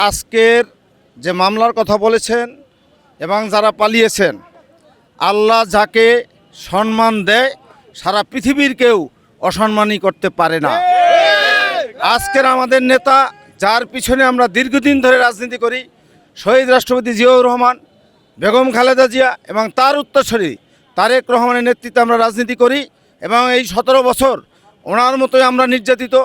আজকের যে মামলার কথা বলেছেন এবং যারা পালিয়েছেন, আল্লাহ যাকে সম্মান দেয় সারা পৃথিবীর কেউ অসম্মানই করতে পারে না। আজকের আমাদের নেতা, যার পিছনে আমরা দীর্ঘদিন ধরে রাজনীতি করি, শহীদ রাষ্ট্রপতি জিয়াউর রহমান, বেগম খালেদা জিয়া এবং তার উত্তরসূরি তারেক রহমানের নেতৃত্বে আমরা রাজনীতি করি এবং এই 17 বছর ওনার মতোই আমরা নির্যাতিত।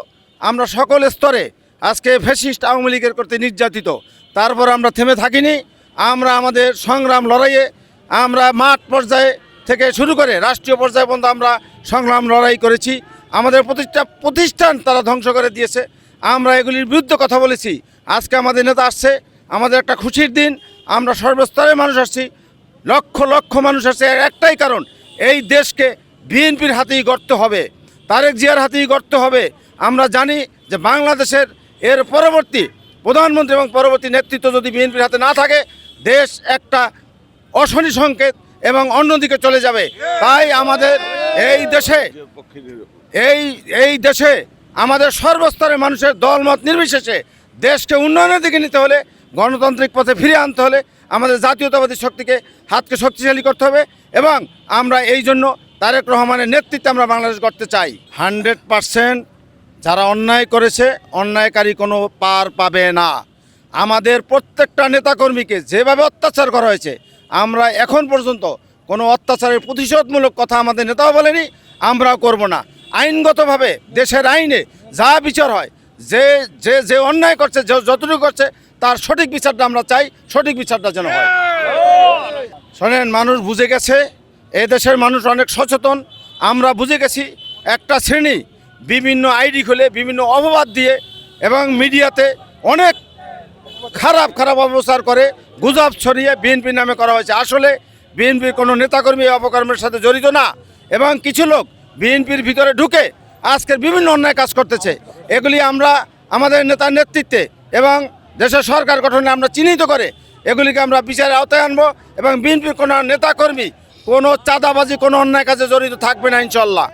আমরা সকল স্তরে আজকে ফ্যাসিস্ট আওয়ামী লীগের করতে নির্যাতিত। তারপর আমরা থেমে থাকিনি। আমরা আমাদের সংগ্রাম লড়াইয়ে আমরা মাঠ পর্যায়ে থেকে শুরু করে রাষ্ট্রীয় পর্যায়ে পর্যন্ত আমরা সংগ্রাম লড়াই করেছি। আমাদের প্রতিটা প্রতিষ্ঠান তারা ধ্বংস করে দিয়েছে। আমরা এগুলির বিরুদ্ধে কথা বলেছি। আজকে আমাদের নেতা আসছে, আমাদের একটা খুশির দিন। আমরা সর্বস্তরের মানুষ আসছি, লক্ষ লক্ষ মানুষ আসছে। একটাই কারণ, এই দেশকে বিএনপির হাতেই গড়তে হবে, তারেক জিয়ার হাতেই গড়তে হবে। আমরা জানি যে বাংলাদেশের এর পরবর্তী প্রধানমন্ত্রী এবং পরবর্তী নেতৃত্ব যদি বিএনপির হাতে না থাকে, দেশ একটা অশনি সংকেত এবং অন্যদিকে চলে যাবে। তাই আমাদের এই দেশে আমাদের সর্বস্তরের মানুষের দলমত নির্বিশেষে দেশকে উন্নয়নের দিকে নিতে হলে, গণতান্ত্রিক পথে ফিরে আনতে হলে আমাদের জাতীয়তাবাদী শক্তিকে হাতকে শক্তিশালী করতে হবে এবং আমরা এই জন্য তারেক রহমানের নেতৃত্বে আমরা বাংলাদেশ গড়তে চাই। 100% যারা অন্যায় করেছে, অন্যায়কারী কোনো পার পাবে না। আমাদের প্রত্যেকটা নেতাকর্মীকে যেভাবে অত্যাচার করা হয়েছে, আমরা এখন পর্যন্ত কোনো অত্যাচারের প্রতিশোধমূলক কথা আমাদের নেতাও বলেনি, আমরাও করব না। আইনগতভাবে দেশের আইনে যা বিচার হয়, যে যে যে অন্যায় করছে, যতটুকু করছে, তার সঠিক বিচারটা আমরা চাই, সঠিক বিচারটা যেন হয়। শোনেন, মানুষ বুঝে গেছে, এই দেশের মানুষ অনেক সচেতন। আমরা বুঝে গেছি একটা শ্রেণী বিভিন্ন আইডি খুলে বিভিন্ন অপবাদ দিয়ে এবং মিডিয়াতে অনেক খারাপ খারাপ অপপ্রচার করে গুজব ছড়িয়ে বিএনপির নামে করা হয়েছে। আসলে বিএনপির কোনো নেতাকর্মী অপকর্মের সাথে জড়িত না এবং কিছু লোক বিএনপির ভিতরে ঢুকে আজকের বিভিন্ন অন্যায় কাজ করতেছে। এগুলি আমরা আমাদের নেতার নেতৃত্বে এবং দেশের সরকার গঠনে আমরা চিহ্নিত করে এগুলিকে আমরা বিচারের আওতায় আনবো এবং বিএনপির কোনো নেতাকর্মী কোনো চাঁদাবাজি, কোনো অন্যায় কাজে জড়িত থাকবে না ইনশাল্লাহ।